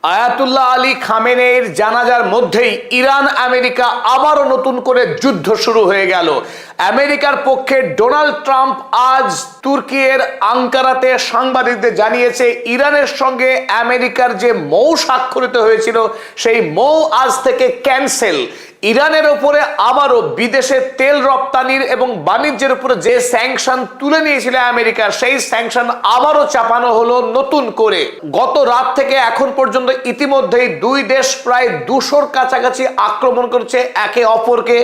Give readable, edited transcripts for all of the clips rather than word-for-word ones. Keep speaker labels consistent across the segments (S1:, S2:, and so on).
S1: Ayatollah Ali খামেনেইর জানাজার মধ্যেই Iran America আবারও নতুন করে যুদ্ধ শুরু হয়ে গেল। আমেরিকার পক্ষে ডোনাল্ড ট্রাম্প আজ তুর্কির আঙ্কারাতে সাংবাদিকদের জানিয়েছে ইরানের সঙ্গে আমেরিকার যে মৌ স্বাক্ষরিত হয়েছিল সেই মৌ আজ থেকে ক্যান্সেল। ইরানের উপরে আবারও বিদেশে তেল রপ্তানির এবং বাণিজ্যের উপরে যে স্যাংশন তুলে নিয়েছিল আমেরিকা, সেই স্যাংশন আবারও চাপানো হলো নতুন করে। গত রাত থেকে এখন পর্যন্ত ইতিমধ্যেই দুই দেশ প্রায় 200-র কাছাকাছি আক্রমণ করছে একে অপরকে।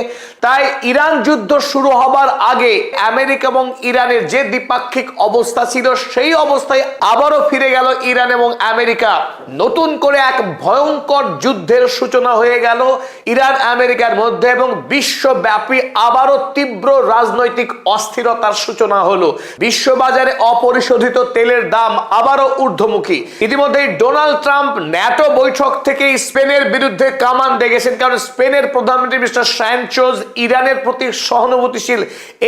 S1: তাই ইরান যুদ্ধ শুরু হবার আগে আমেরিকা এবং ইরানের যে দ্বিপাক্ষিক অবস্থা ছিল সেই অবস্থায় আবারও ফিরে গেল ইরান এবং আমেরিকা। নতুন করে এক ভয়ঙ্কর যুদ্ধের সূচনা হয়ে গেল ইরান আমেরিকার মধ্যে এবং বিশ্বব্যাপী আবারও তীব্র রাজনৈতিক অস্থিরতার সূচনা হলো। বিশ্ববাজারে অপরিশোধিত তেলের দাম আবারও ঊর্ধ্বমুখী। ইতিমধ্যেই ডোনাল্ড ট্রাম্প ন্যাটো বৈঠক থেকে স্পেনের বিরুদ্ধে কামান দেখেছেন, কারণ স্পেনের প্রধানমন্ত্রী মিস্টার সানচেজ ইরানের প্রতি সহানুভূতিশীল।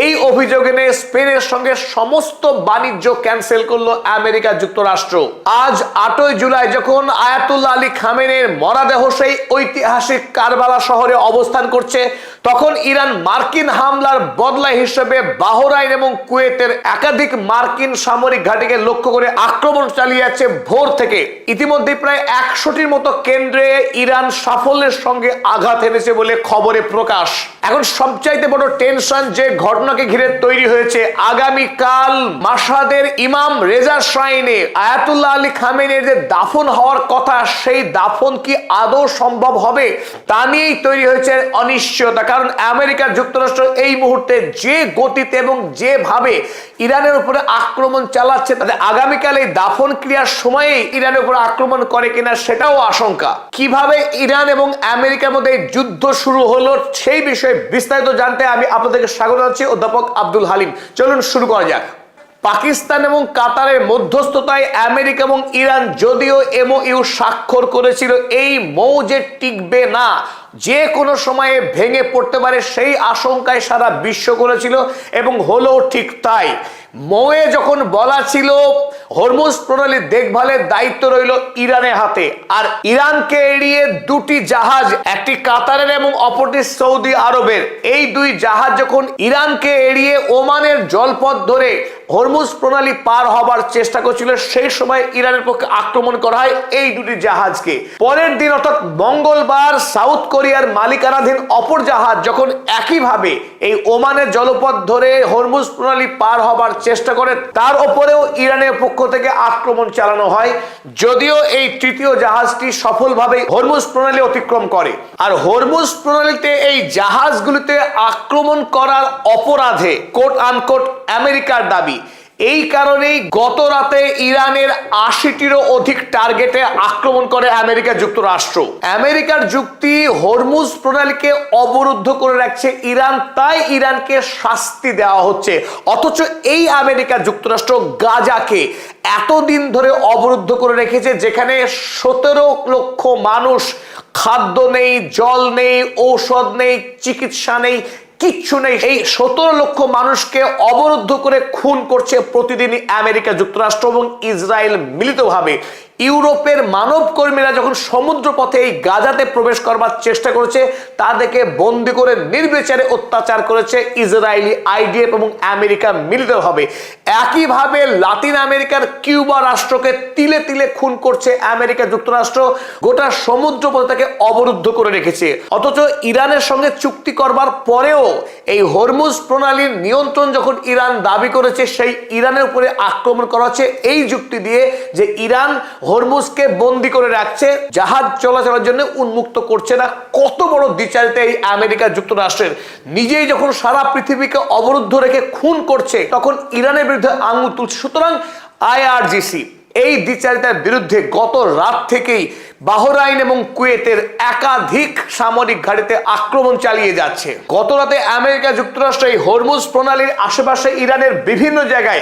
S1: এই অভিযোগ এনে স্পেনের সঙ্গে সমস্ত বাণিজ্য ক্যান্সেল করলো আমেরিকা যুক্তরাষ্ট্র। আজ 8ই জুলাই যখন আয়াতুল্লাহ আলী খামেনেইর মরদেহ সেই ঐতিহাসিক কারবালা শহরে অবস্থান করছে, তখন ইরান মার্কিন হামলার বদলা হিসেবে বাহরাইন এবং কুয়েতের একাধিক মার্কিন সামরিক ঘাঁটিকে লক্ষ্য করে আক্রমণ চালিয়ে যাচ্ছে ভোর থেকে। ইতিমধ্যে প্রায় 100টির মতো কেন্দ্রে ইরান সাফল্যের সঙ্গে আঘাত এনেছে বলে খবরে প্রকাশ। এখন সবচাইতে বড় টেনশন যে ঘটনাকে ঘিরে তৈরি হয়েছে, আগামীকাল মাশহাদের ইমাম রেজা শ্রাইনে আয়াতুল্লাহ আলী খামেনেইর যে দাফন হওয়ার কথা, সেই দাফন কি আদৌ সম্ভব হবে তা নিয়েই তৈরি হয়েছে অনিশ্চয়তা। কারণ আমেরিকা যুক্তরাষ্ট্র এই মুহূর্তে যে গতিতে এবং যেভাবে ইরানের উপরে আক্রমণ চালাচ্ছে, তাতে আগামীকাল এই দাফন ক্রিয়ার সময়েই ইরানের উপরে আক্রমণ করে কিনা সেটাও আশঙ্কা। কিভাবে ইরান এবং আমেরিকার মধ্যে যুদ্ধ শুরু হলো সেই বিষয়ে বিস্তারিত জানতে আমি আপনাদেরকে স্বাগত জানাচ্ছি অধ্যাপক আব্দুল হালিম। চলুন শুরু করা যাক। পাকিস্তান এবং কাতারের মধ্যস্থতায় আমেরিকা এবং ইরান যদিও এমওইউ স্বাক্ষর করেছিল, এই মৌ যে টিকবে না, যে কোনো সময়ে ভেঙে পড়তে পারে সেই আশঙ্কায় সারা বিশ্ব করেছিল এবং হলো ঠিক তাই। মৌয়ে যখন বলা ছিল হরমুজ প্রণালী দেখভালের দায়িত্ব রইল ইরানের হাতে, আর ইরানকে এড়িয়ে দুটি জাহাজ, একটি কাতারের এবং অপরটি সৌদি আরবের, এই দুই জাহাজ যখন ইরানকে এড়িয়ে ওমানের জলপথ ধরে হরমুজ প্রণালী পার হবার চেষ্টা করছিল, সেই সময় ইরানের পক্ষে আক্রমণ করা হয় এই দুটি জাহাজকে। পরের দিন অর্থাৎ মঙ্গলবার সাউথ কোরিয়ার মালিকানাধীন অপর জাহাজ যখন একইভাবে এই ওমানের জলপথ ধরে হরমুজ প্রণালী পার হবার চেষ্টা করে, তার উপরেও ইরানের পক্ষ থেকে আক্রমণ চালানো হয়। যদিও এই তৃতীয় জাহাজটি সফলভাবে হরমুজ প্রণালী অতিক্রম করে। আর হরমুজ প্রণালীতে এই জাহাজগুলিতে আক্রমণ করার অপরাধে কোট আনকোট আমেরিকার দাবি। এই কারণেই গত রাতে ইরানের 80টিরও অধিক টার্গেটে আক্রমণ করে আমেরিকা যুক্তরাষ্ট্র। আমেরিকার যুক্তি, হরমুজ প্রণালীকে অবরুদ্ধ করে রাখছে ইরান, তাই ইরানকে শাস্তি দেওয়া হচ্ছে। অথচ এই আমেরিকা যুক্তরাষ্ট্র গাজাকে এতদিন ধরে অবরুদ্ধ করে রেখেছে, যেখানে 17 লক্ষ মানুষ, খাদ্য নেই, জল নেই, ঔষধ নেই, চিকিৎসা নেই, কিচ্ছু নেই। এই 17 লক্ষ মানুষকে অবরুদ্ধ করে খুন করছে প্রতিদিনই আমেরিকা যুক্তরাষ্ট্র এবং ইসরায়েল মিলিতভাবে। ইউরোপের মানব কর্মীরা যখন সমুদ্র পথে এই গাজাতে প্রবেশ করবার চেষ্টা করেছে, তাদেরকে বন্দি করে নির্বিচারে অত্যাচার করেছে ইসরায়েলি আইডিএফ এবং আমেরিকা মিলিতভাবে। একইভাবে লাতিন আমেরিকার কিউবা রাষ্ট্রকে তিলে তিলে খুন করছে আমেরিকা যুক্তরাষ্ট্র, গোটা সমুদ্র পথে তাকে অবরুদ্ধ করে রেখেছে। অথচ ইরানের সঙ্গে চুক্তি করবার পরেও এই হরমুজ প্রণালীর নিয়ন্ত্রণ যখন ইরান দাবি করেছে, সেই ইরানের উপরে আক্রমণ করা হচ্ছে এই যুক্তি দিয়ে যে ইরান হরমুজকে বন্দি করে রাখছে, জাহাজ চলাচলের জন্য উন্মুক্ত করছে না। কত বড় দ্বিচারিতা এই আমেরিকা যুক্তরাষ্ট্রের! নিজেই যখন সারা পৃথিবীকে অবরুদ্ধ রেখে খুন করছে, তখন ইরানের বিরুদ্ধে আঙুল তুলছে। সুতরাং আইআরজিসি এই দ্বিচারিতার বিরুদ্ধে গত রাত থেকেই বাহরাইন এবং কুয়েতের একাধিক সামরিক ঘাঁটিতে আক্রমণ চালিয়ে যাচ্ছে। গত রাতে আমেরিকা যুক্তরাষ্ট্র এই হরমুজ প্রণালীর আশেপাশে ইরানের বিভিন্ন জায়গায়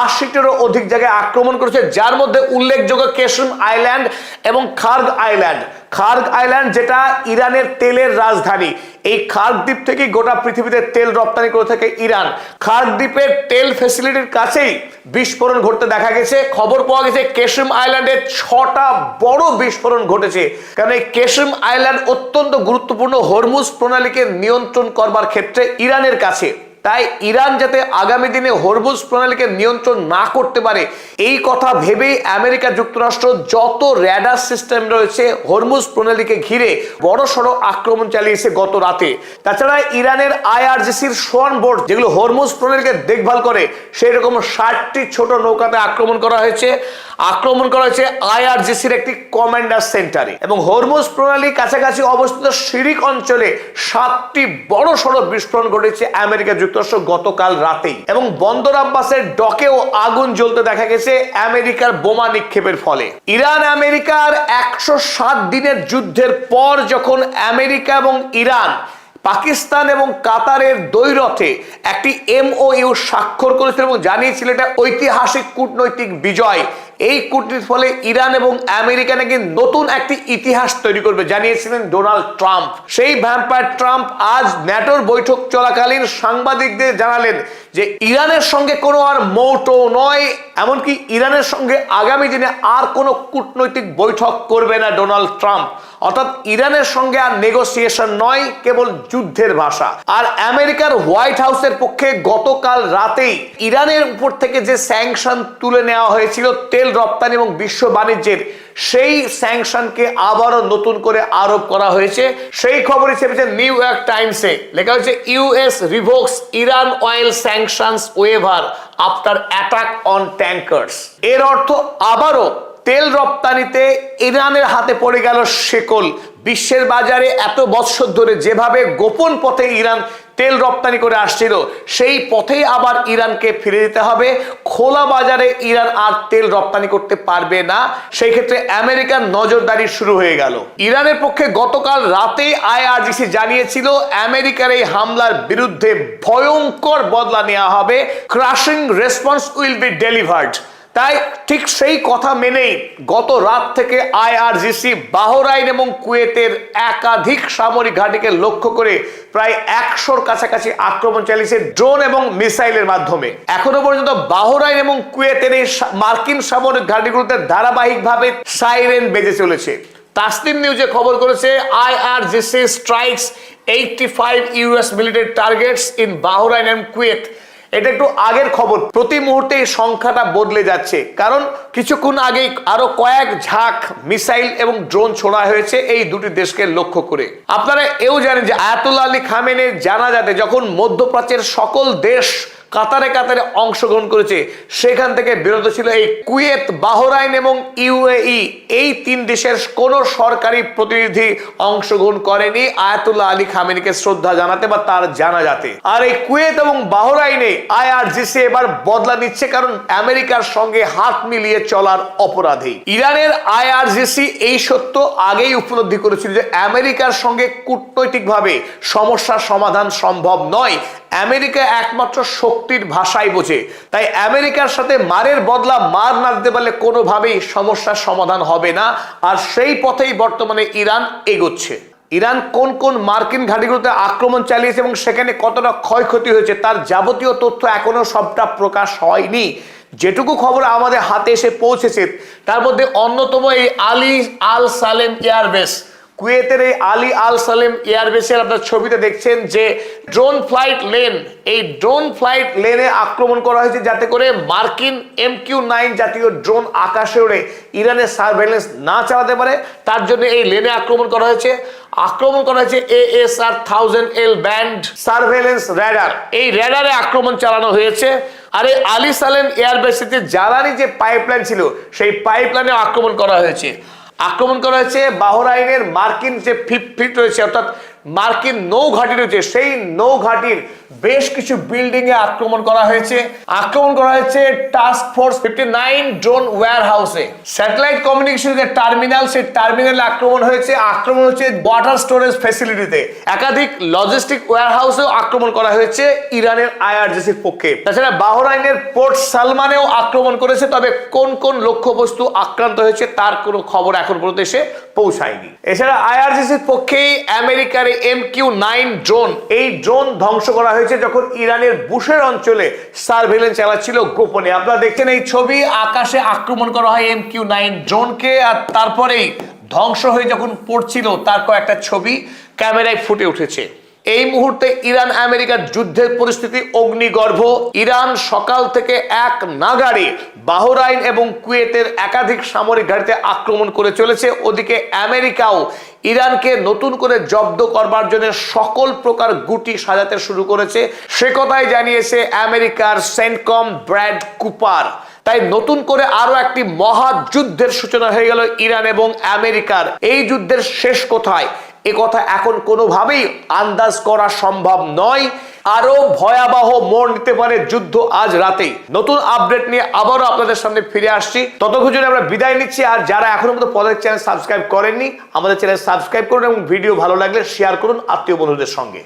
S1: 80টিরও অধিক জায়গায় আক্রমণ করেছে, যার মধ্যে উল্লেখযোগ্য কেশম আইল্যান্ড এবং খার্গ আইল্যান্ড। খার্গ আইল্যান্ড যেটা ইরানের তেলের রাজধানী, এই খার্গ দ্বীপ থেকে গোটা পৃথিবীতে তেল রপ্তানি করে থাকে ইরান। খার্গ দ্বীপের তেল ফ্যাসিলিটির কাছেই বিস্ফোরণ ঘটতে দেখা গেছে। খবর পাওয়া গেছে কেশম আইল্যান্ডে 6টা বড় বিস্ফোরণ ঘটেছে, কারণ এই কেশম আইল্যান্ড অত্যন্ত গুরুত্বপূর্ণ হরমুজ প্রণালীকে নিয়ন্ত্রণ করবার ক্ষেত্রে ইরানের কাছে। তাই ইরান যাতে আগামী দিনে হরমুজ প্রণালীকে নিয়ন্ত্রণ না করতে পারে, এই কথা ভেবেই আমেরিকা যুক্তরাষ্ট্র যত র্যাডার সিস্টেম রয়েছে হরমুজ প্রণালীকে ঘিরে বড়সড় আক্রমণ চালিয়েছে গত রাতে। তাছাড়া ইরানের আইআরজিসির সোয়ান বোট, যেগুলো হরমুজ প্রণালীকে দেখভাল করে, সেই রকম 60টি ছোট নৌকাতে আক্রমণ করা হয়েছে আইআরজিসির একটি কমান্ডার সেন্টারে। এবং হরমুজ প্রণালীর কাছাকাছি অবস্থিত শিরিক অঞ্চলে 7টি বড়সড় বিস্ফোরণ ঘটেছে আমেরিকা যুক্তরাষ্ট্র গতকাল রাতেই। এবং বন্দর আব্বাসের ডকেও আগুন জ্বলতে দেখা গেছে আমেরিকার বোমা নিক্ষেপের ফলে। ইরান আমেরিকার 107 দিনের যুদ্ধের পর যখন আমেরিকা এবং ইরান পাকিস্তান এবং কাতারের দ্বৈরথে একটি এমওইউ স্বাক্ষর করেছিল এবং জানিয়েছিল এটা ঐতিহাসিক কূটনৈতিক বিজয়, এই কূটনীতির ফলে ইরান এবং আমেরিকা নাকি নতুন একটি ইতিহাস তৈরি করবে জানিয়েছিলেন ডোনাল্ড ট্রাম্প। সেই ভ্যাম্পায়ার ট্রাম্প আজ ন্যাটোর বৈঠক চলাকালীন সাংবাদিকদের জানালেন যে ইরানের সঙ্গে কোনো আর মৌটো নয়, এমনকি ইরানের সঙ্গে আগামী দিনে আর কোনো কূটনৈতিক বৈঠক করবে না ডোনাল্ড ট্রাম্প। অর্থাৎ ইরানের সঙ্গে আর নেগোসিয়েশন নয়, কেবল যুদ্ধের ভাষা। আর আমেরিকার হোয়াইট হাউসের পক্ষে গতকাল রাতেই ইরানের উপর থেকে যে স্যাংশন তুলে নেওয়া হয়েছিল তেল রপ্তানি এবং বিশ্ব বাণিজ্যের, সেই স্যাংশনকে আবারও নতুন করে আরোপ করা হয়েছে। সেই খবরই ছেপেছে নিউ ইয়র্ক টাইমসে, লেখা হয়েছে US revokes Iran oil sanctions waiver after attack on tankers. এর অর্থ আবারও তেল রপ্তানিতে ইরানের হাতে পড়ে গেল শেকল। বিশ্বের বাজারে এত বছর ধরে যেভাবে গোপন পথে ইরান তেল রপ্তানি করে আসছিল, সেই পথেই আবার ইরানকে ফিরে যেতে হবে। খোলা বাজারে ইরান আর তেল রপ্তানি করতে পারবে না। সেই ক্ষেত্রে আমেরিকার নজরদারি শুরু হয়ে গেল। ইরানের পক্ষে গতকাল রাতেই আইআরজিসি জানিয়েছিল আমেরিকার এই হামলার বিরুদ্ধে ভয়ঙ্কর বদলা নেওয়া হবে, crushing response will be delivered. তাই ঠিক সেই কথা মেনেই গত রাত থেকে আইআরজিসি বাহরাইন এবং কুয়েতের একাধিক সামরিক ঘাঁটিকে লক্ষ্য করে প্রায় 100-র কাছাকাছি আক্রমণ চালিয়েছে ড্রোন এবং মিসাইলের মাধ্যমে। এখনো পর্যন্ত বাহরাইন এবং কুয়েতের এই মার্কিন সামরিক ঘাঁটিগুলোতে ধারাবাহিকভাবে সাইরেন বেজে চলেছে। তাসনিম নিউজে খবর করেছে IRGC strikes 85 US military targets in Bahrain and Kuwait. এটা একটু আগের খবর, প্রতি মুহূর্তে এই সংখ্যাটা বদলে যাচ্ছে, কারণ কিছুক্ষণ আগেই আরো কয়েক ঝাঁক মিসাইল এবং ড্রোন ছোড়া হয়েছে এই দুটি দেশকে লক্ষ্য করে। আপনারা এও জানেন যে আয়াতুল্লাহ আলী খামেনির জানাজাতে যখন মধ্যপ্রাচ্যের সকল দেশ কাতারে কাতারে অংশগ্রহণ করেছে, সেখান থেকে বিরত ছিল এই কুয়েত, বাহরাইন এবং ইউএই। এই 3 দেশের কোনো সরকারি প্রতিনিধি অংশগ্রহণ করেনি আয়াতুল্লাহ আলী খামেনিকে শ্রদ্ধা জানাতে বা তার জানাজাতে। আর এই কুয়েত এবং বাহরাইনে আইআরজিসি এবার বদলা নিচ্ছে, কারণ আমেরিকার সঙ্গে হাত মিলিয়ে চলার অপরাধী। ইরানের আইআরজিসি এই সত্য আগেই উপলব্ধি করেছিল যে আমেরিকার সঙ্গে কূটনৈতিকভাবে সমস্যার সমাধান সম্ভব নয়। আমেরিকা একমাত্র শক্তির ভাষাই বোঝে। তাই আমেরিকার সাথে মারের বদলা মার না দিতে পারলে কোনোভাবেই সমস্যার সমাধান হবে না। আর সেই পথেই বর্তমানে ইরান এগোচ্ছে। ইরান কোন কোন মার্কিন ঘাঁটিগুলোতে আক্রমণ চালিয়েছে এবং সেখানে কতটা ক্ষয়ক্ষতি হয়েছে তার যাবতীয় তথ্য এখনো সবটা প্রকাশ হয়নি। যেটুকু খবর আমাদের হাতে এসে পৌঁছেছে তার মধ্যে অন্যতম এই আলী আল সালেম এয়ারবেস, কুয়েতের এই আলী আল সালেম এয়ারবেসের আপনার ছবিতে দেখছেন যে ড্রোন ফ্লাইট লেন, এই ড্রোন ফ্লাইট লেনে আক্রমণ করা হয়েছে যাতে করে মার্কিন MQ-9 জাতীয় ড্রোন আকাশে উড়ে ইরানের সার্ভেলেন্স না চালাতে পারে, তার জন্য এই লেনে আক্রমণ করা হয়েছে। ASR 1000L band surveillance radar, এই র্যাডারে আক্রমণ চালানো হয়েছে। আর এই আলী সালেম এয়ারবেসে জ্বালানি যে পাইপলাইন ছিল সেই পাইপলাইনে আক্রমণ করা হয়েছে। বাহরাইনের মার্কিন যে ফিট রয়েছে, অর্থাৎ মার্কিন নৌঘাঁটি রয়েছে, সেই নৌঘাঁটির বেশ কিছু বিল্ডিং এ আক্রমণ করা হয়েছে। টাস্ক ফোর্স 59 ড্রোন ওয়্যার হাউসে, স্যাটেলাইট কমিউনিকেশন যে টার্মিনাল, সেই টার্মিনালে আক্রমণ হয়েছে ওয়াটার স্টোরেজ ফ্যাসিলিটিতে, একাধিক লজিস্টিক ওয়্যার হাউসেও আক্রমণ করা হয়েছে ইরানের আইআরজিসির পক্ষে। তাছাড়া বাহরাইনের পোর্ট সালমানেও আক্রমণ করেছে, তবে কোন কোন লক্ষ্যবস্তু আক্রান্ত হয়েছে তার কোনো খবর এখন পর্যন্ত এসে পৌঁছায়নি। এছাড়া আইআরজিসির পক্ষেই আমেরিকার MQ-9 ড্রোন, এই ড্রোন ধ্বংস করা হয়েছে যখন ইরানের বুশের অঞ্চলে সার্ভেলেন্স চালাচ্ছিল গোপনে। আপনারা দেখছেন এই ছবি, আকাশে আক্রমণ করা হয় MQ-9 ড্রোনকে, আর তারপরেই ধ্বংস হয়ে যখন পড়ছিল তার কয়েকটা ছবি ক্যামেরায় ফুটে উঠেছে। এই মুহূর্তে ইরান আমেরিকার যুদ্ধের পরিস্থিতি অগ্নিগর্ভ। ইরান সকাল থেকে এক নাগাড়ে বাহরাইন এবং কুয়েতের একাধিক সামরিক ঘাঁটিতে আক্রমণ করে চলেছে। ওদিকে আমেরিকাও ইরানকে নতুন করে জব্দ করবার জন্য সকল প্রকার গুটি সাজাতে শুরু করেছে, সে কথাই জানিয়েছে আমেরিকার সেন্টকম ব্র্যাড কুপার। তাই নতুন করে আরো একটি মহাযুদ্ধের সূচনা হয়ে গেল ইরান এবং আমেরিকার। এই যুদ্ধের শেষ কোথায়, এ কথা এখন কোনোভাবেই আন্দাজ করা সম্ভব নয়। আরো ভয়াবহ মোড় নিতে পারে যুদ্ধ আজ রাতে। নতুন আপডেট নিয়ে আবারও আপনাদের সামনে ফিরে আসছি, ততক্ষণ জন্য আমরা বিদায় নিচ্ছি। আর যারা এখনো পর্যন্ত পদের চ্যানেল সাবস্ক্রাইব করেননি, আমাদের চ্যানেল সাবস্ক্রাইব করুন এবং ভিডিও ভালো লাগলে শেয়ার করুন আত্মীয় বন্ধুদের সঙ্গে।